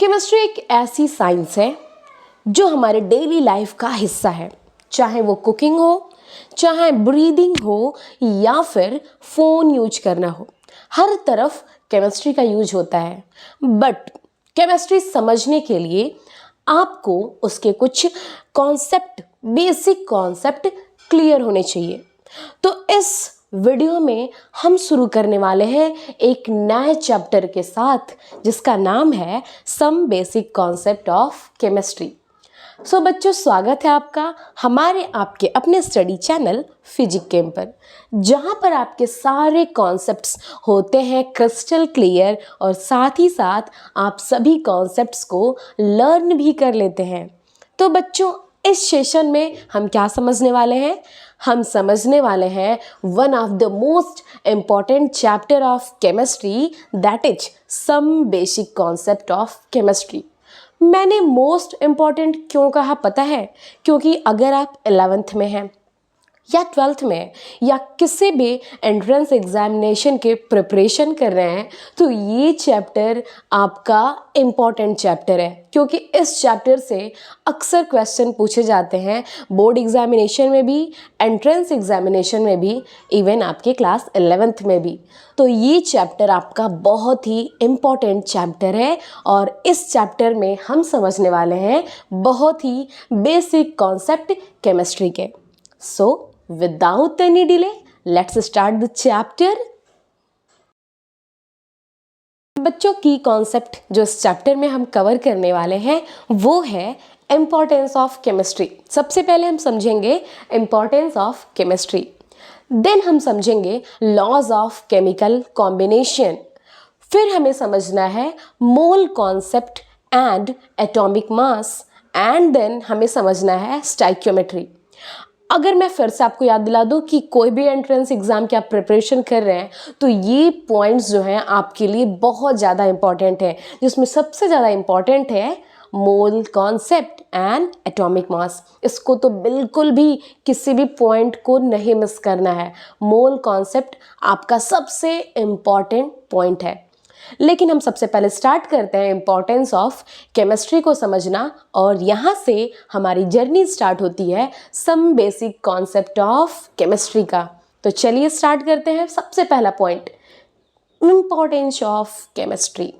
Chemistry एक ऐसी science है जो हमारे डेली लाइफ का हिस्सा है, चाहे वो कुकिंग हो, चाहे ब्रीदिंग हो या फिर फ़ोन यूज करना हो, हर तरफ केमिस्ट्री का यूज होता है। बट केमिस्ट्री समझने के लिए आपको उसके कुछ कॉन्सेप्ट, बेसिक कॉन्सेप्ट क्लियर होने चाहिए। तो इस वीडियो में हम शुरू करने वाले हैं एक नए चैप्टर के साथ जिसका नाम है some basic concept of chemistry. So बच्चों, स्वागत है आपका हमारे आपके अपने स्टडी चैनल फिजिक केम पर, जहाँ पर आपके सारे कॉन्सेप्ट्स होते हैं क्रिस्टल क्लियर और साथ ही साथ आप सभी कॉन्सेप्ट्स को लर्न भी कर लेते हैं। तो बच्चों, इस सेशन में हम क्या समझने वाले हैं? हम समझने वाले हैं one of the most important chapter of chemistry, that is some basic concept of chemistry. मैंने मोस्ट इम्पॉर्टेंट क्यों कहा पता है? क्योंकि अगर आप 11th में हैं या 12th में या किसी भी एंट्रेंस एग्जामिनेशन के प्रिपरेशन कर रहे हैं तो ये चैप्टर आपका इम्पॉर्टेंट चैप्टर है, क्योंकि इस चैप्टर से अक्सर क्वेश्चन पूछे जाते हैं बोर्ड एग्जामिनेशन में भी, एंट्रेंस एग्जामिनेशन में भी, इवन आपके क्लास 11th में भी। तो ये चैप्टर आपका बहुत ही इम्पॉर्टेंट चैप्टर है और इस चैप्टर में हम समझने वाले हैं बहुत ही बेसिक कॉन्सेप्ट केमिस्ट्री के। So, without any delay, let's start the chapter. बच्चों, की कॉन्सेप्ट जो इस चैप्टर में हम कवर करने वाले हैं वो है इम्पॉर्टेंस ऑफ केमिस्ट्री। सबसे पहले हम समझेंगे इम्पॉर्टेंस ऑफ केमिस्ट्री, देन हम समझेंगे लॉज ऑफ केमिकल कॉम्बिनेशन, फिर हमें समझना है mole concept and atomic mass, and then हमें समझना है स्टाइक्योमेट्री। अगर मैं फिर से आपको याद दिला दूं कि कोई भी एंट्रेंस एग्जाम की आप प्रिपरेशन कर रहे हैं तो ये पॉइंट्स जो हैं आपके लिए बहुत ज़्यादा इंपॉर्टेंट है, जिसमें सबसे ज़्यादा इंपॉर्टेंट है मोल कॉन्सेप्ट एंड एटॉमिक मास। इसको तो बिल्कुल भी किसी भी पॉइंट को नहीं मिस करना है। मोल कॉन्सेप्ट आपका सबसे इम्पॉर्टेंट पॉइंट है। लेकिन हम सबसे पहले स्टार्ट करते हैं इम्पॉर्टेंस ऑफ केमिस्ट्री को समझना, और यहाँ से हमारी जर्नी स्टार्ट होती है some basic concept of chemistry का। तो चलिए स्टार्ट करते हैं। सबसे पहला point, importance of chemistry.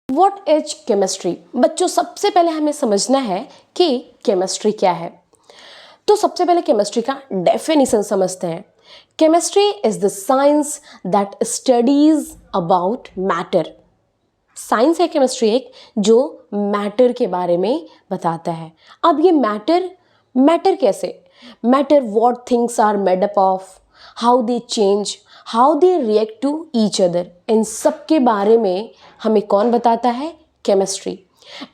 What is chemistry? बच्चों, सबसे पहले हमें समझना है कि केमिस्ट्री क्या है। तो सबसे पहले केमिस्ट्री का डेफिनेशन समझते हैं। Chemistry is the science that studies about matter. Science है केमिस्ट्री एक जो मैटर के बारे में बताता है। अब ये मैटर कैसे? Matter what things are made up of, how they change, how they react to each other, इन सब के बारे में हमें कौन बताता है? Chemistry.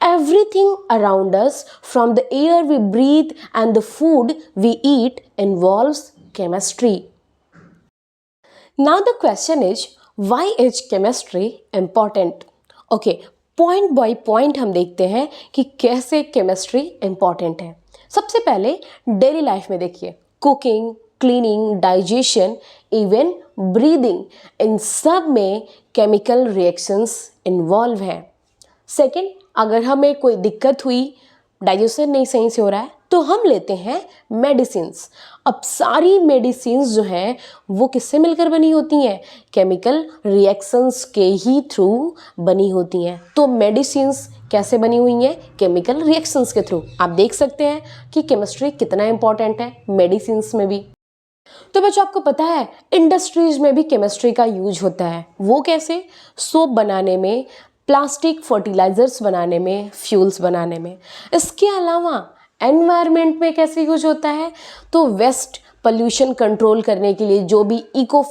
Everything around us, from the air we breathe and the food we eat, involves chemistry. Now the question is, why is chemistry important? Okay, point by point हम देखते हैं कि कैसे केमिस्ट्री important है। सबसे पहले डेली लाइफ में देखिए, cooking, cleaning, digestion, even breathing, इन सब में केमिकल रिएक्शंस इन्वॉल्व हैं। सेकेंड, अगर हमें कोई दिक्कत हुई, डाइजेशन नहीं सही से हो रहा है, तो हम लेते हैं मेडिसिन्स। अब सारी मेडिसिन्स जो हैं वो किससे मिलकर बनी होती हैं? केमिकल रिएक्शंस के ही थ्रू बनी होती हैं। तो मेडिसिन्स कैसे बनी हुई हैं? केमिकल रिएक्शंस के थ्रू। आप देख सकते हैं कि केमिस्ट्री कितना इंपॉर्टेंट है मेडिसिन्स में भी। तो बच्चों, आपको पता है इंडस्ट्रीज में भी केमिस्ट्री का यूज होता है। वो कैसे? सोप बनाने में, प्लास्टिक फर्टिलाइजर्स बनाने में, फ्यूल्स बनाने में। इसके अलावा एनवायरनमेंट में कैसे यूज होता है? तो वेस्ट पोल्यूशन कंट्रोल करने के लिए जो भी इको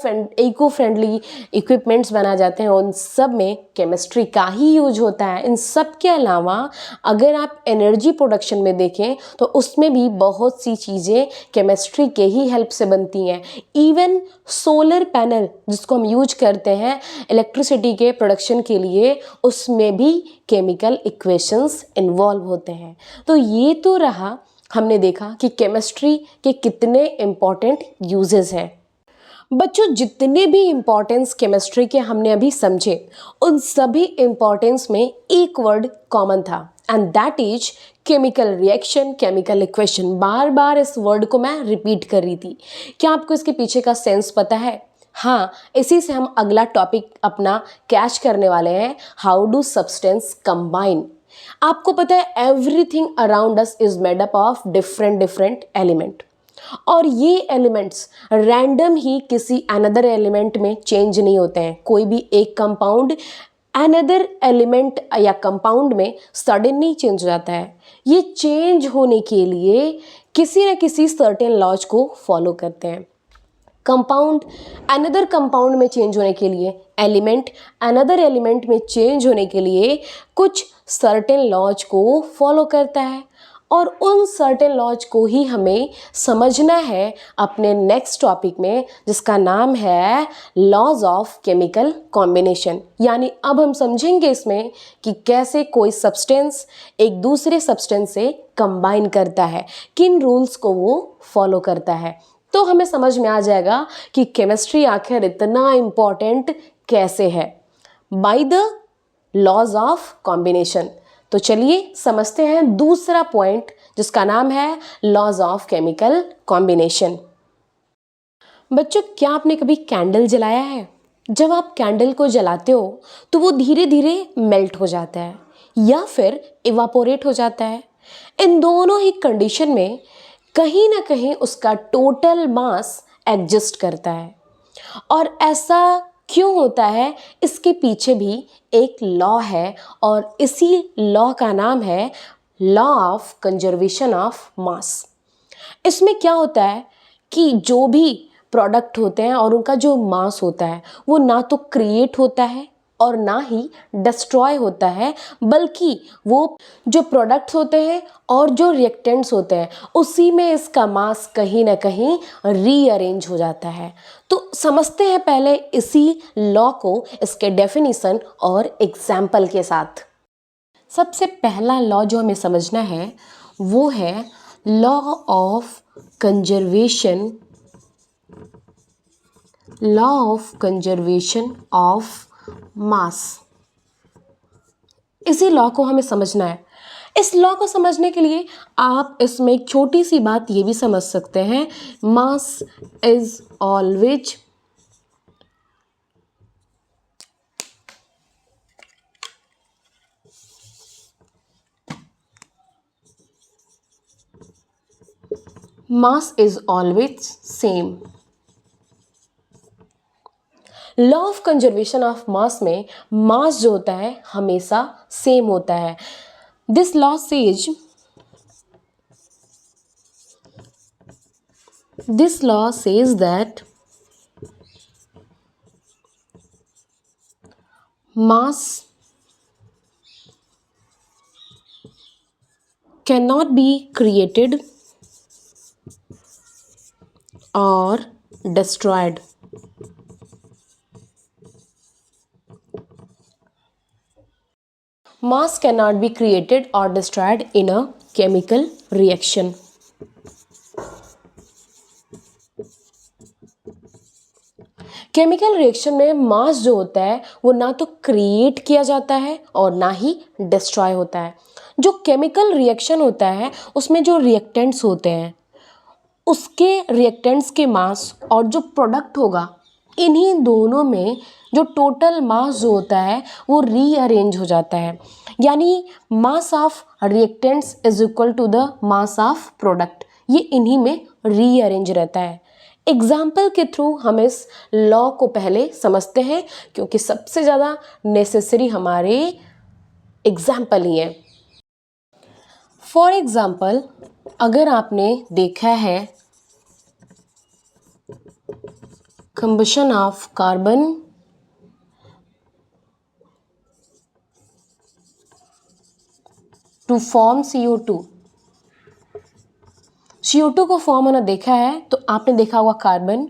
फ्रेंडली इक्विपमेंट्स बनाए जाते हैं उन सब में केमिस्ट्री का ही यूज होता है। इन सब के अलावा अगर आप एनर्जी प्रोडक्शन में देखें तो उसमें भी बहुत सी चीज़ें केमिस्ट्री के ही हेल्प से बनती हैं। इवन सोलर पैनल जिसको हम यूज करते हैं इलेक्ट्रिसिटी के प्रोडक्शन के लिए, उसमें भी केमिकल इक्वेशंस इन्वॉल्व होते हैं। तो ये तो रहा, हमने देखा कि केमिस्ट्री के कितने इम्पॉर्टेंट यूजेस हैं। बच्चों जितने भी इम्पोर्टेंस केमिस्ट्री के हमने अभी समझे, उन सभी इम्पोर्टेंस में एक वर्ड कॉमन था, and that is chemical reaction, chemical equation. बार बार इस वर्ड को मैं रिपीट कर रही थी। क्या आपको इसके पीछे का सेंस पता है? हाँ, इसी से हम अगला टॉपिक अपना कैच करने वाले हैं, हाउ डू सब्सटेंस कंबाइन। आपको पता है everything around us is made up of different different element, और ये एलिमेंट्स रैंडम ही किसी अनदर एलिमेंट में चेंज नहीं होते हैं। कोई भी एक कंपाउंड अनदर एलिमेंट या कंपाउंड में सडनली चेंज हो जाता है। ये चेंज होने के लिए किसी न किसी सर्टेन लॉज को फॉलो करते हैं। कंपाउंड अनदर कंपाउंड में चेंज होने के लिए, एलिमेंट अनदर एलिमेंट में चेंज होने के लिए कुछ सर्टेन लॉज को फॉलो करता है, और उन सर्टेन लॉज को ही हमें समझना है अपने नेक्स्ट टॉपिक में, जिसका नाम है लॉज ऑफ केमिकल कॉम्बिनेशन। यानी अब हम समझेंगे इसमें कि कैसे कोई सब्सटेंस एक दूसरे सब्सटेंस से कंबाइन करता है, किन रूल्स को वो फॉलो करता है। तो हमें समझ में आ जाएगा कि केमिस्ट्री आखिर इतना इम्पॉर्टेंट कैसे है, by the laws of combination. तो चलिए समझते हैं दूसरा पॉइंट, जिसका नाम है लॉज ऑफ केमिकल कॉम्बिनेशन। बच्चों, क्या आपने कभी कैंडल जलाया है? जब आप कैंडल को जलाते हो तो वो धीरे धीरे मेल्ट हो जाता है या फिर इवापोरेट हो जाता है। इन दोनों ही कंडीशन में कहीं ना कहीं उसका टोटल मास एग्जिस्ट करता है। और ऐसा क्यों होता है, इसके पीछे भी एक लॉ है, और इसी लॉ का नाम है लॉ ऑफ कंजर्वेशन ऑफ मास। इसमें क्या होता है कि जो भी प्रोडक्ट होते हैं और उनका जो मास होता है वो ना तो क्रिएट होता है और ना ही डिस्ट्रॉय होता है, बल्कि वो जो प्रोडक्ट्स होते हैं और जो रिएक्टेंट्स होते हैं उसी में इसका मास कहीं ना कहीं रीअरेंज हो जाता है। तो समझते हैं पहले इसी लॉ को, इसके डेफिनेशन और एग्जाम्पल के साथ। सबसे पहला लॉ जो हमें समझना है वो है law of conservation, law of conservation of मास। इसी लॉ को हमें समझना है। इस लॉ को समझने के लिए आप इसमें एक छोटी सी बात ये भी समझ सकते हैं, mass is always same. Law of conservation of मास में मास जो होता है हमेशा सेम होता है। This law says that mass cannot be created or destroyed. Mass cannot be created or destroyed in a chemical reaction. Chemical reaction में मास जो होता है वो ना तो क्रिएट किया जाता है और ना ही डिस्ट्रॉय होता है। जो केमिकल रिएक्शन होता है उसमें जो रिएक्टेंट्स होते हैं उसके रिएक्टेंट्स के मास और जो प्रोडक्ट होगा, इन्हीं दोनों में जो टोटल मास जो होता है वो रीअरेंज हो जाता है। यानी mass of reactants is equal to the mass of product, ये इन्हीं में रीअरेंज रहता है। एग्जाम्पल के थ्रू हम इस लॉ को पहले समझते हैं, क्योंकि सबसे ज़्यादा नेसेसरी हमारे एग्जाम्पल ही है। फॉर एग्जाम्पल, अगर आपने देखा है combustion of carbon to form CO2, CO2 को फॉर्म होना देखा है तो आपने देखा होगा कार्बन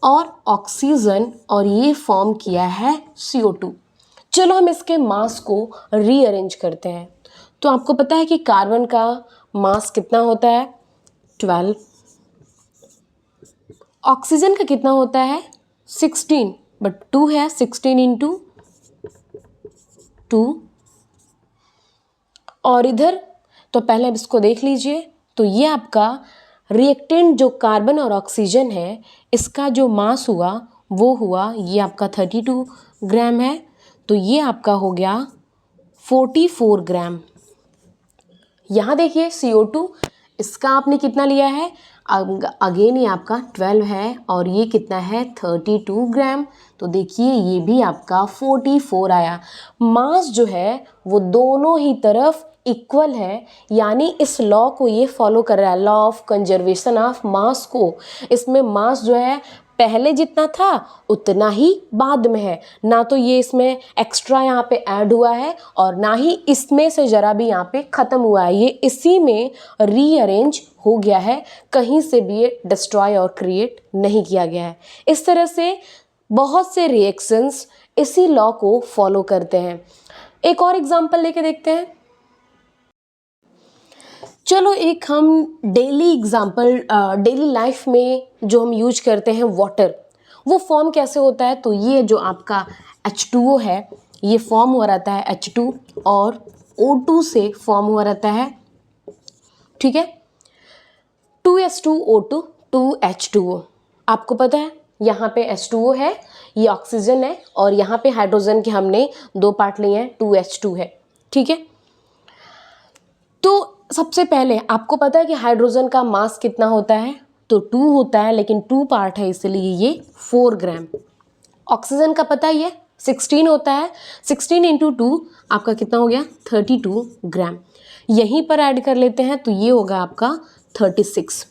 और ऑक्सीजन, और ये फॉर्म किया है CO2। चलो हम इसके मास को रीअरेंज करते हैं। तो आपको पता है कि कार्बन का मास कितना होता है 12, ऑक्सीजन का कितना होता है 16, बट 2 है, 16 इंटू 2। और इधर तो पहले अब इसको देख लीजिए, तो ये आपका रिएक्टेंट जो कार्बन और ऑक्सीजन है, इसका जो मास हुआ वो हुआ, ये आपका 32 ग्राम है, तो ये आपका हो गया 44 ग्राम। यहाँ देखिए CO2, इसका आपने कितना लिया है, अगेन ये आपका 12 है, और ये कितना है 32 ग्राम, तो देखिए ये भी आपका 44 आया। मास जो है वो दोनों ही तरफ इक्वल है, यानी इस लॉ को ये फॉलो कर रहा है, लॉ ऑफ कंजर्वेशन ऑफ मास को। इसमें मास जो है पहले जितना था उतना ही बाद में है, ना तो ये इसमें एक्स्ट्रा यहाँ पे ऐड हुआ है और ना ही इसमें से ज़रा भी यहाँ पे ख़त्म हुआ है, ये इसी में रीअरेंज हो गया है, कहीं से भी ये डिस्ट्रॉय और क्रिएट नहीं किया गया है। इस तरह से बहुत से रिएक्शंस इसी लॉ को फॉलो करते हैं। एक और एग्जांपल लेके देखते हैं। चलो एक हम डेली एग्जांपल, डेली लाइफ में जो हम यूज करते हैं वाटर, वो फॉर्म कैसे होता है। तो ये जो आपका H2O है, ये फॉर्म हुआ रहता है H2 और O2 से फॉर्म हुआ रहता है, ठीक है, 2H2O2 2H2O। आपको पता है यहाँ पे H2O है, ये ऑक्सीजन है, और यहाँ पे हाइड्रोजन के हमने 2 पार्ट लिए हैं, 2H2 है, ठीक है। तो सबसे पहले आपको पता है कि हाइड्रोजन का मास कितना होता है, तो 2 होता है, लेकिन 2 पार्ट है इसलिए ये 4 ग्राम। ऑक्सीजन का पता ही है 16 होता है, 16 इंटू 2 आपका कितना हो गया 32 ग्राम। यहीं पर ऐड कर लेते हैं तो ये होगा आपका 36।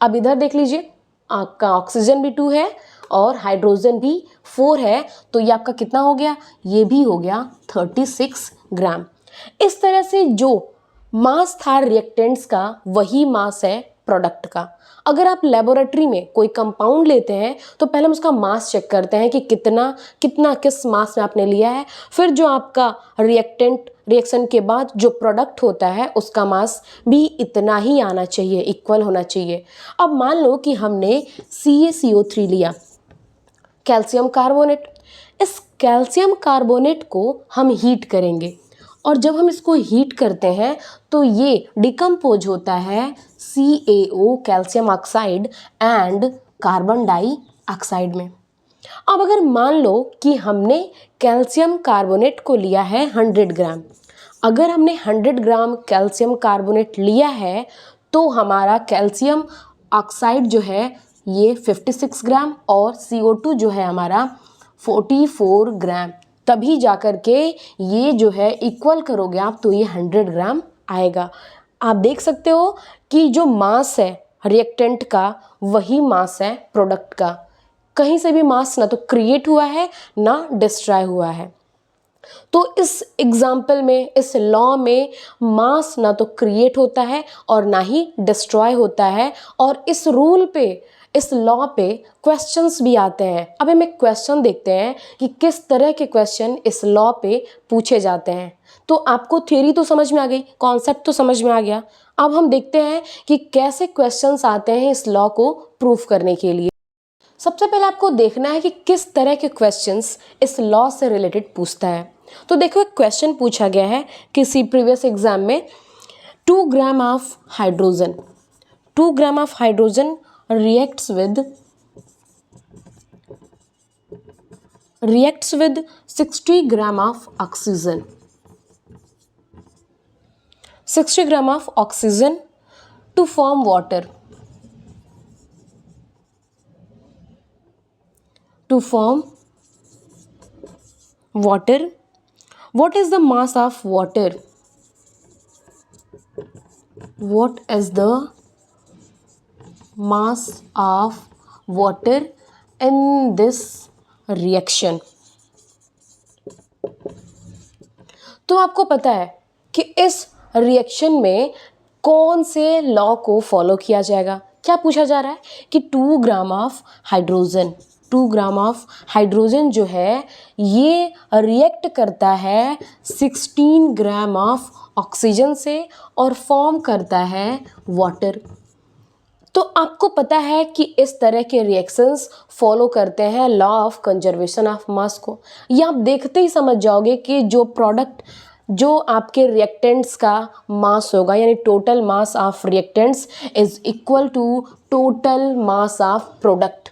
अब इधर देख लीजिए, आपका ऑक्सीजन भी 2 है और हाइड्रोजन भी 4 है, तो ये आपका कितना हो गया, ये भी हो गया 36 ग्राम। इस तरह से जो मास था रिएक्टेंट्स का, वही मास है प्रोडक्ट का। अगर आप लेबोरेटरी में कोई कंपाउंड लेते हैं तो पहले हम उसका मास चेक करते हैं कि कितना कितना किस मास में आपने लिया है, फिर जो आपका रिएक्टेंट रिएक्शन के बाद जो प्रोडक्ट होता है उसका मास भी इतना ही आना चाहिए, इक्वल होना चाहिए। अब मान लो कि हमने CaCO3 लिया, कैल्शियम कार्बोनेट। इस कैल्शियम कार्बोनेट को हम हीट करेंगे, और जब हम इसको हीट करते हैं तो ये डिकम्पोज होता है CaO calcium oxide and carbon dioxide में। अब अगर मान लो कि हमने कैल्शियम कार्बोनेट को लिया है 100 ग्राम, अगर हमने 100 ग्राम कैल्शियम कार्बोनेट लिया है तो हमारा कैल्शियम ऑक्साइड जो है ये 56 ग्राम और CO2 जो है हमारा 44 ग्राम। तभी जाकर के ये जो है इक्वल करोगे आप तो ये 100 ग्राम आएगा। आप देख सकते हो कि जो मास है रिएक्टेंट का वही मास है प्रोडक्ट का, कहीं से भी मास ना तो क्रिएट हुआ है ना डिस्ट्रॉय हुआ है। तो इस एग्जाम्पल में, इस लॉ में मास ना तो क्रिएट होता है और ना ही डिस्ट्रॉय होता है, और इस रूल पे, इस लॉ पे क्वेश्चंस भी आते हैं। अब हम एक क्वेश्चन देखते हैं कि किस तरह के क्वेश्चन इस लॉ पे पूछे जाते हैं। तो आपको थ्योरी तो समझ में आ गई, कॉन्सेप्ट तो समझ में आ गया। अब हम देखते हैं कि कैसे क्वेश्चंस आते हैं इस लॉ को प्रूफ करने के लिए। सबसे पहले आपको देखना है कि किस तरह के क्वेश्चंस इस लॉ से रिलेटेड पूछता है। तो देखो, एक क्वेश्चन पूछा गया है किसी प्रीवियस एग्जाम में, 2 ग्राम of hydrogen, 2 gram of hydrogen reacts with 60 gram of oxygen, 60 gram of oxygen to form water, to form water. What is the mass of water? What is the mass of water in this reaction? तो आपको पता है कि इस reaction में कौन से law को फॉलो किया जाएगा। क्या पूछा जा रहा है कि 2 ग्राम of hydrogen, 2 gram of hydrogen जो है ये रिएक्ट करता है 16 ग्राम ऑफ ऑक्सीजन से और फॉर्म करता है वाटर। तो आपको पता है कि इस तरह के रिएक्शंस फॉलो करते हैं लॉ ऑफ कंजर्वेशन ऑफ मास को। ये आप देखते ही समझ जाओगे कि जो प्रोडक्ट, जो आपके रिएक्टेंट्स का मास होगा, यानी total mass of reactants is equal to total mass of product.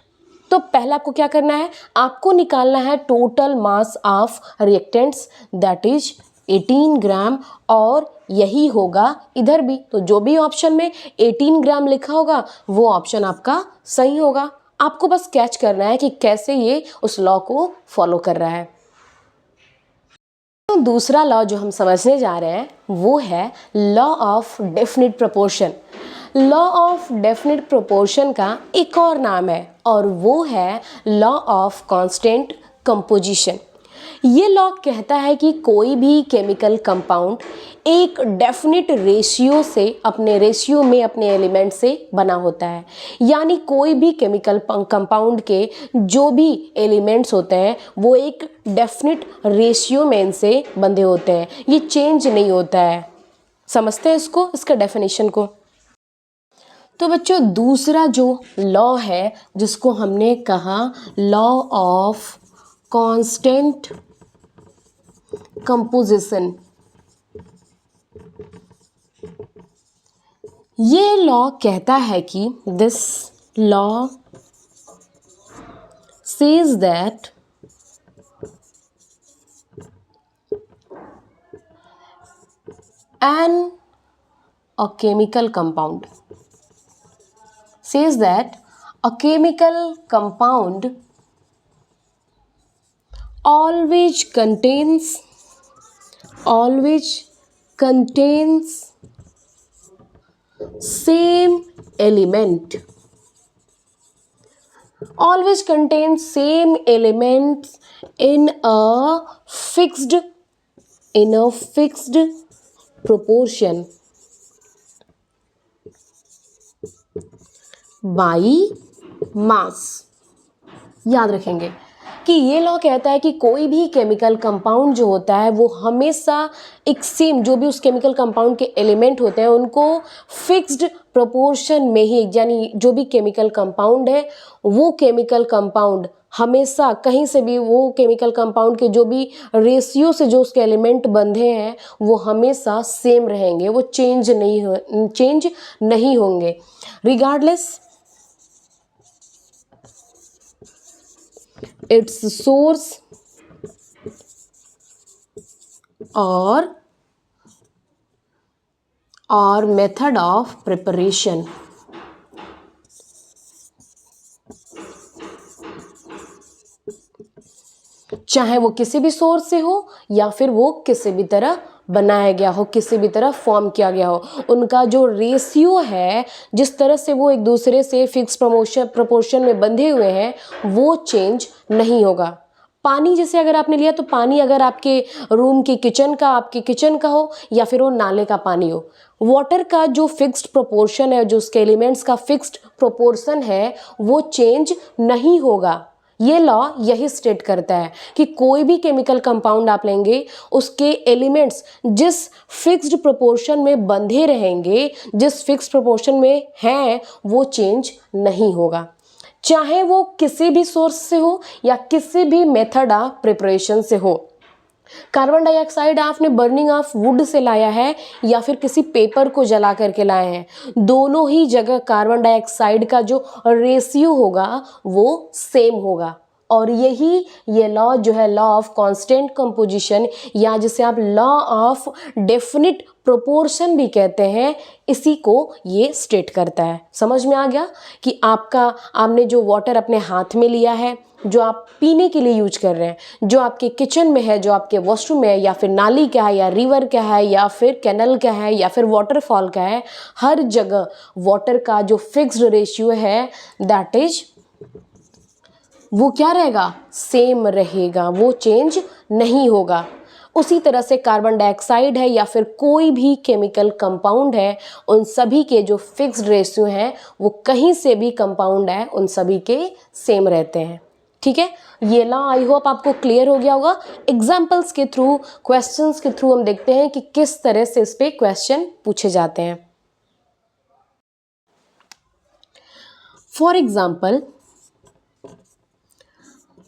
तो पहला आपको क्या करना है, आपको निकालना है total mass of reactants, that is 18 gram, और यही होगा इधर भी। तो जो भी ऑप्शन में 18 ग्राम लिखा होगा वो ऑप्शन आपका सही होगा। आपको बस कैच करना है कि कैसे ये उस लॉ को फॉलो कर रहा है। तो दूसरा लॉ जो हम समझने जा रहे हैं वो है law of definite proportion. Law of definite proportion का एक और नाम है और वो है लॉ ऑफ कांस्टेंट कंपोजिशन। ये लॉ कहता है कि कोई भी केमिकल कंपाउंड एक डेफिनिट रेशियो से, अपने रेशियो में अपने एलिमेंट से बना होता है। यानी कोई भी केमिकल कंपाउंड के जो भी एलिमेंट्स होते हैं वो एक डेफिनिट रेशियो में इनसे बंधे होते हैं, ये चेंज नहीं होता है। समझते हैं इसको, इसका डेफिनेशन को। तो बच्चों दूसरा जो लॉ है जिसको हमने कहा लॉ ऑफ कांस्टेंट कंपोजिशन, ये लॉ कहता है कि this law says that a chemical compound says that a chemical compound always contains same element, always contains same elements in a fixed proportion by mass। याद रखेंगे कि ये law कहता है कि कोई भी केमिकल कंपाउंड जो होता है वो हमेशा एक सेम, जो भी उस केमिकल कंपाउंड के एलिमेंट होते हैं उनको फिक्स्ड प्रोपोर्शन में ही, यानी जो भी केमिकल कंपाउंड है वो केमिकल कंपाउंड हमेशा कहीं से भी, वो केमिकल कंपाउंड के जो भी रेशियो से जो उसके एलिमेंट बंधे हैं वो हमेशा सेम रहेंगे, वो चेंज नहीं होंगे regardless its source or method of preparation। चाहे वो किसी भी सोर्स से हो या फिर वो किसी भी तरह बनाया गया हो, किसी भी तरह फॉर्म किया गया हो, उनका जो रेशियो है, जिस तरह से वो एक दूसरे से फिक्स प्रोपोर्शन में बंधे हुए हैं वो चेंज नहीं होगा। पानी जैसे अगर आपने लिया तो पानी अगर आपके रूम की किचन का, आपके किचन का हो या फिर वो नाले का पानी हो, वाटर का जो फिक्स्ड प्रोपोर्शन है, जो उसके एलिमेंट्स का फिक्स्ड प्रोपोर्शन है वो चेंज नहीं होगा। ये लॉ यही स्टेट करता है कि कोई भी केमिकल कंपाउंड आप लेंगे उसके एलिमेंट्स जिस फिक्स्ड प्रोपोर्शन में बंधे रहेंगे, जिस फिक्स्ड प्रोपोर्शन में हैं वो चेंज नहीं होगा, चाहे वो किसी भी सोर्स से हो या किसी भी मेथड ऑफ प्रिपरेशन से हो। कार्बन डाइऑक्साइड आपने बर्निंग ऑफ वुड से लाया है या फिर किसी पेपर को जला करके लाए हैं, दोनों ही जगह कार्बन डाइऑक्साइड का जो रेशियो होगा वो सेम होगा। और यही ये लॉ जो है लॉ ऑफ कांस्टेंट कंपोजिशन, या जिसे आप लॉ ऑफ डेफिनिट प्रोपोर्शन भी कहते हैं, इसी को ये स्टेट करता है। समझ में आ गया कि आपने जो वाटर अपने हाथ में लिया है, जो आप पीने के लिए यूज कर रहे हैं, जो आपके किचन में है, जो आपके वॉशरूम में है, या फिर नाली का है या रिवर का है या फिर कैनल का है या फिर वाटरफॉल का है, हर जगह वाटर का जो फिक्स्ड रेशियो है दैट इज वो क्या रहेगा, सेम रहेगा, वो चेंज नहीं होगा। उसी तरह से कार्बन डाइऑक्साइड है या फिर कोई भी केमिकल कंपाउंड है, उन सभी के जो फिक्स्ड रेशियो हैं वो कहीं से भी कंपाउंड है उन सभी के सेम रहते हैं। ठीक है, ये लॉ आई होप आपको क्लियर हो गया होगा। एग्जाम्पल्स के थ्रू, क्वेश्चंस के थ्रू हम देखते हैं कि किस तरह से इस पे क्वेश्चन पूछे जाते हैं। For example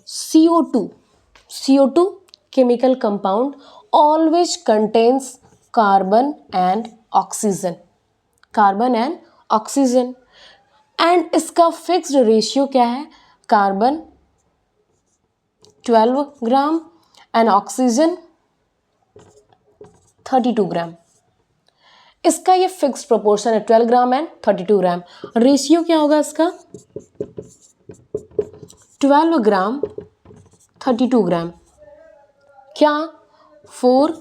CO2 chemical compound always contains carbon and oxygen and इसका फिक्स्ड रेशियो क्या है, कार्बन 12 ग्राम एंड ऑक्सीजन 32 ग्राम। इसका ये फिक्स्ड प्रोपोर्शन है 12 ग्राम एंड 32 ग्राम। रेशियो क्या होगा इसका, 12 ग्राम 32 ग्राम, क्या 3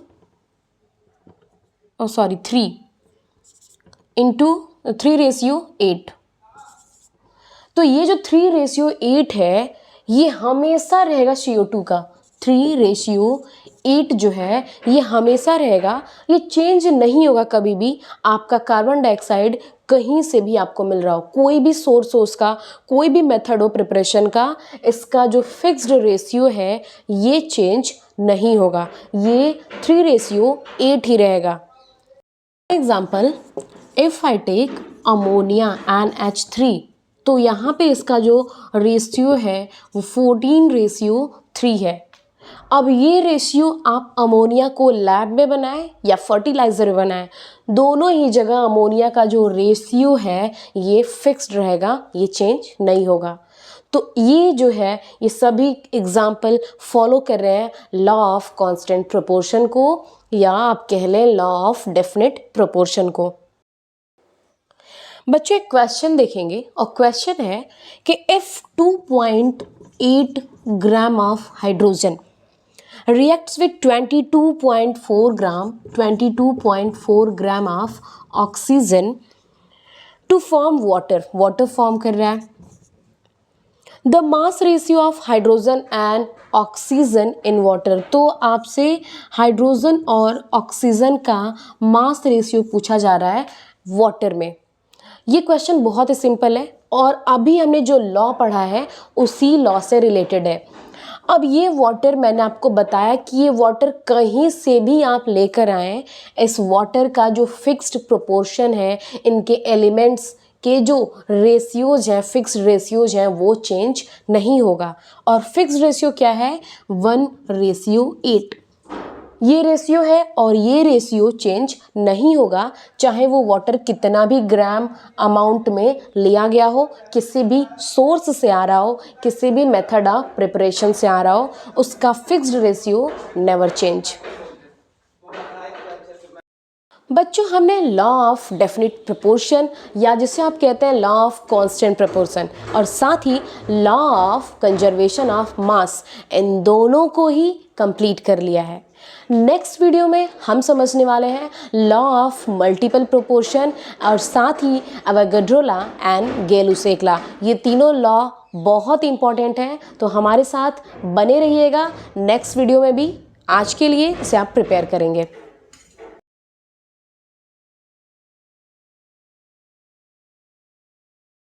इंटू 3:8। तो ये जो 3:8 है ये हमेशा रहेगा CO2 का। 3:8 जो है ये हमेशा रहेगा, ये चेंज नहीं होगा कभी भी। आपका कार्बन डाइऑक्साइड कहीं से भी आपको मिल रहा हो, कोई भी सोर्स हो उसका, कोई भी मेथड हो प्रिपरेशन का, इसका जो फिक्स्ड रेशियो है ये चेंज नहीं होगा, ये 3:8 ही रहेगा। For example if I take ammonia NH3, तो यहाँ पे इसका जो रेशियो है वो 14:3 है। अब ये रेशियो आप अमोनिया को लैब में बनाएं या फर्टिलाइज़र में बनाएं, दोनों ही जगह अमोनिया का जो रेशियो है ये फिक्स्ड रहेगा, ये चेंज नहीं होगा। तो ये जो है ये सभी एग्जाम्पल फॉलो कर रहे हैं लॉ ऑफ कांस्टेंट प्रोपोर्शन को, या आप कह लें लॉ ऑफ डेफिनेट प्रोपोर्शन को। बच्चों एक क्वेश्चन देखेंगे और क्वेश्चन है कि if 2.8 gram of hydrogen reacts with 22.4 gram of oxygen to form water form कर रहा है। The mass ratio of hydrogen and oxygen in water, तो आपसे हाइड्रोजन और ऑक्सीजन का मास रेशियो पूछा जा रहा है वाटर में। ये क्वेश्चन बहुत ही सिंपल है और अभी हमने जो लॉ पढ़ा है उसी लॉ से रिलेटेड है। अब ये वाटर मैंने आपको बताया कि ये वाटर कहीं से भी आप लेकर आएँ, इस वाटर का जो फिक्स्ड प्रोपोर्शन है, इनके एलिमेंट्स के जो रेशियोज हैं, फिक्स्ड रेशियोज हैं, वो चेंज नहीं होगा। और फिक्स्ड रेशियो क्या है, 1:8 ये रेशियो है और ये रेशियो चेंज नहीं होगा, चाहे वो वाटर कितना भी ग्राम अमाउंट में लिया गया हो, किसी भी सोर्स से आ रहा हो, किसी भी मेथड ऑफ प्रिपरेशन से आ रहा हो, उसका फिक्स्ड रेशियो नेवर चेंज। बच्चों हमने लॉ ऑफ डेफिनिट प्रोपोर्शन या जिसे आप कहते हैं लॉ ऑफ कांस्टेंट प्रोपोर्शन और साथ ही law of conservation of mass, इन दोनों को ही कंप्लीट कर लिया है। नेक्स्ट वीडियो में हम समझने वाले हैं लॉ ऑफ मल्टीपल प्रोपोर्शन और साथ ही अवोगाड्रो लॉ एंड गै-लुसाक लॉ। ये तीनों लॉ बहुत इंपॉर्टेंट हैं, तो हमारे साथ बने रहिएगा नेक्स्ट वीडियो में भी। आज के लिए इसे आप प्रिपेयर करेंगे।